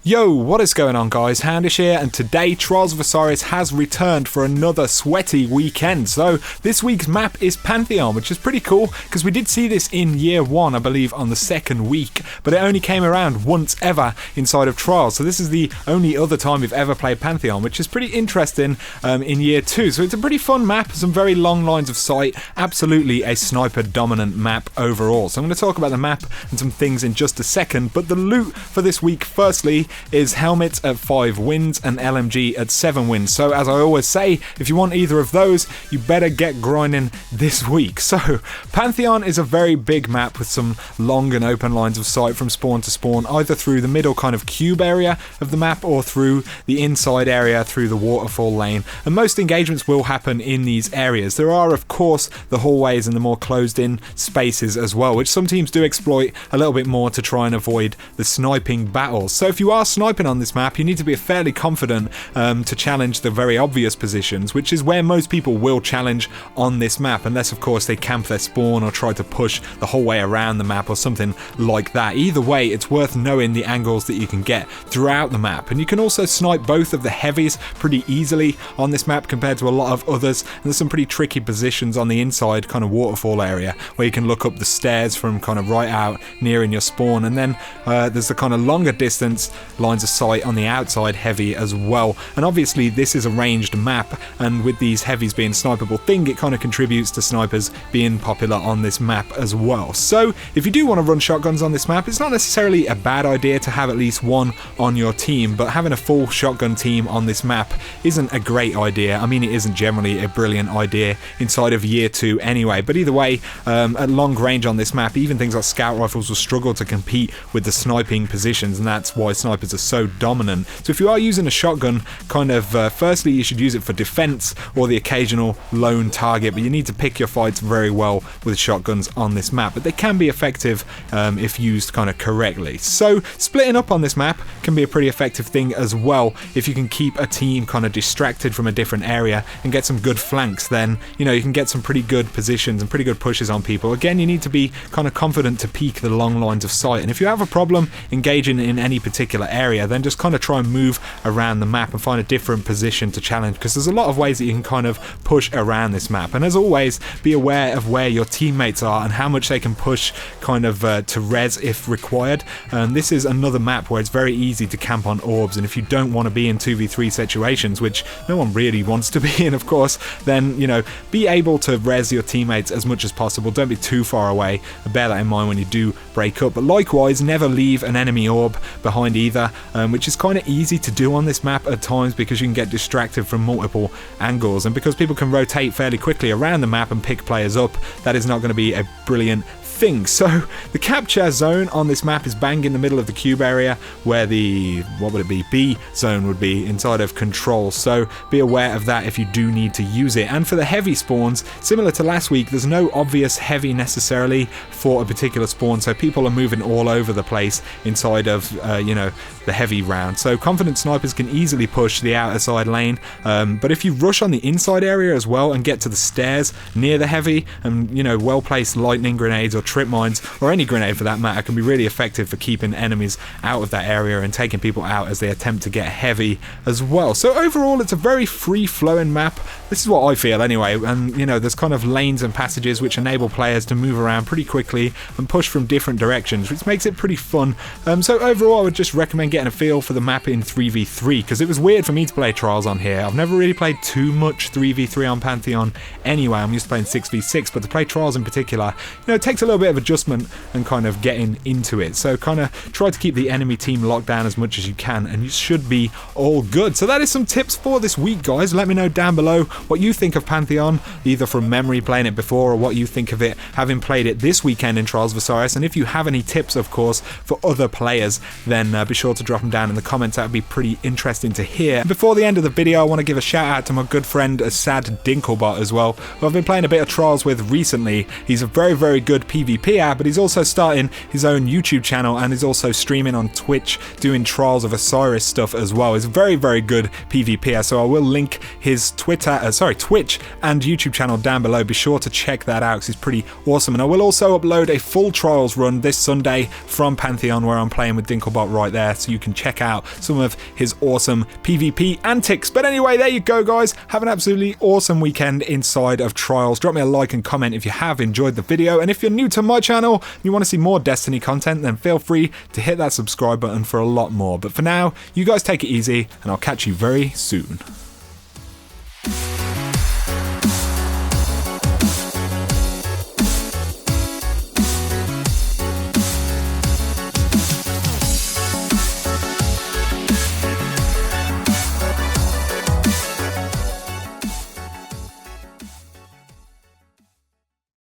Yo, what is going on guys, XHOUNDISHx here, and today Trials of Osiris has returned for another sweaty weekend. So this week's map is Pantheon, which is pretty cool because we did see this in year 1, I believe, on the second week, but it only came around once ever inside of Trials. So this is the only other time we've ever played Pantheon, which is pretty interesting in year 2. So it's a pretty fun map, some very long lines of sight, absolutely a sniper dominant map overall. So I'm going to talk about the map and some things in just a second, but the loot for this week firstly is helmet at 5 wins and LMG at 7 wins. So as I always say, if you want either of those, you better get grinding this week. So Pantheon is a very big map with some long and open lines of sight from spawn to spawn, either through the middle kind of cube area of the map or through the inside area through the waterfall lane. And most engagements will happen in these areas. There are of course the hallways and the more closed in spaces as well, which some teams do exploit a little bit more to try and avoid the sniping battles. So if you are sniping on this map, you need to be fairly confident to challenge the very obvious positions, which is where most people will challenge on this map, unless of course they camp their spawn or try to push the whole way around the map or something like that. Either way, it's worth knowing the angles that you can get throughout the map, and you can also snipe both of the heavies pretty easily on this map compared to a lot of others. And there's some pretty tricky positions on the inside kind of waterfall area where you can look up the stairs from kind of right out near in your spawn, and then there's the kind of longer distance lines of sight on the outside heavy as well. And obviously this is a ranged map, and with these heavies being snipeable thing, it kind of contributes to snipers being popular on this map as well. So if you do want to run shotguns on this map, it's not necessarily a bad idea to have at least one on your team, but having a full shotgun team on this map isn't a great idea. I mean, it isn't generally a brilliant idea inside of year 2 anyway, but either way, at long range on this map, even things like scout rifles will struggle to compete with the sniping positions, and that's why snipers are so dominant. So if you are using a shotgun, kind of firstly you should use it for defense or the occasional lone target, but you need to pick your fights very well with shotguns on this map, but they can be effective if used kind of correctly. So splitting up on this map can be a pretty effective thing as well. If you can keep a team kind of distracted from a different area and get some good flanks, then you know you can get some pretty good positions and pretty good pushes on people. Again, you need to be kind of confident to peek the long lines of sight, and if you have a problem engaging in any particular area, then just kind of try and move around the map and find a different position to challenge, because there's a lot of ways that you can kind of push around this map. And as always, be aware of where your teammates are and how much they can push kind of to res if required. This is another map where it's very easy to camp on orbs, and if you don't want to be in 2v3 situations, which no one really wants to be in of course, then you know, be able to res your teammates as much as possible. Don't be too far away, bear that in mind when you do break up, but likewise never leave an enemy orb behind either, which is kind of easy to do on this map at times because you can get distracted from multiple angles, and because people can rotate fairly quickly around the map and pick players up, that is not going to be a brilliant thing. So the capture zone on this map is bang in the middle of the cube area where the, what would it be, B zone would be inside of control, so be aware of that if you do need to use it. And for the heavy spawns, similar to last week, there's no obvious heavy necessarily for a particular spawn, so people are moving all over the place inside of you know, the heavy round. So confident snipers can easily push the outer side lane, but if you rush on the inside area as well and get to the stairs near the heavy, and you know, well placed lightning grenades or trip mines, or any grenade for that matter, can be really effective for keeping enemies out of that area and taking people out as they attempt to get heavy as well. So overall it's a very free flowing map. This is what I feel anyway, and you know, there's kind of lanes and passages which enable players to move around pretty quickly and push from different directions, which makes it pretty fun. So overall I would just recommend getting a feel for the map in 3v3, because it was weird for me to play Trials on here. I've never really played too much 3v3 on Pantheon anyway. I'm used to playing 6v6, but to play Trials in particular, you know, it takes a little bit of adjustment and kind of getting into it. So kind of try to keep the enemy team locked down as much as you can, and you should be all good. So that is some tips for this week, guys. Let me know down below what you think of Pantheon, either from memory playing it before or what you think of it having played it this weekend in Trials of Osiris. And if you have any tips of course for other players, then be sure to drop them down in the comments. That would be pretty interesting to hear. Before the end of the video, I want to give a shout out to my good friend Sad Dinklebot as well, who I've been playing a bit of Trials with recently. He's a very good PvP PvPer, but he's also starting his own YouTube channel and is also streaming on Twitch doing Trials of Osiris stuff as well. He's a very, very good PvPer, so I will link his Twitch and YouTube channel down below. Be sure to check that out because he's pretty awesome. And I will also upload a full Trials run this Sunday from Pantheon where I'm playing with Dinklebot right there, so you can check out some of his awesome PvP antics. But anyway, there you go, guys. Have an absolutely awesome weekend inside of Trials. Drop me a like and comment if you have enjoyed the video, and if you're new to my channel and you want to see more Destiny content, then feel free to hit that subscribe button for a lot more. But for now, you guys take it easy, and I'll catch you very soon.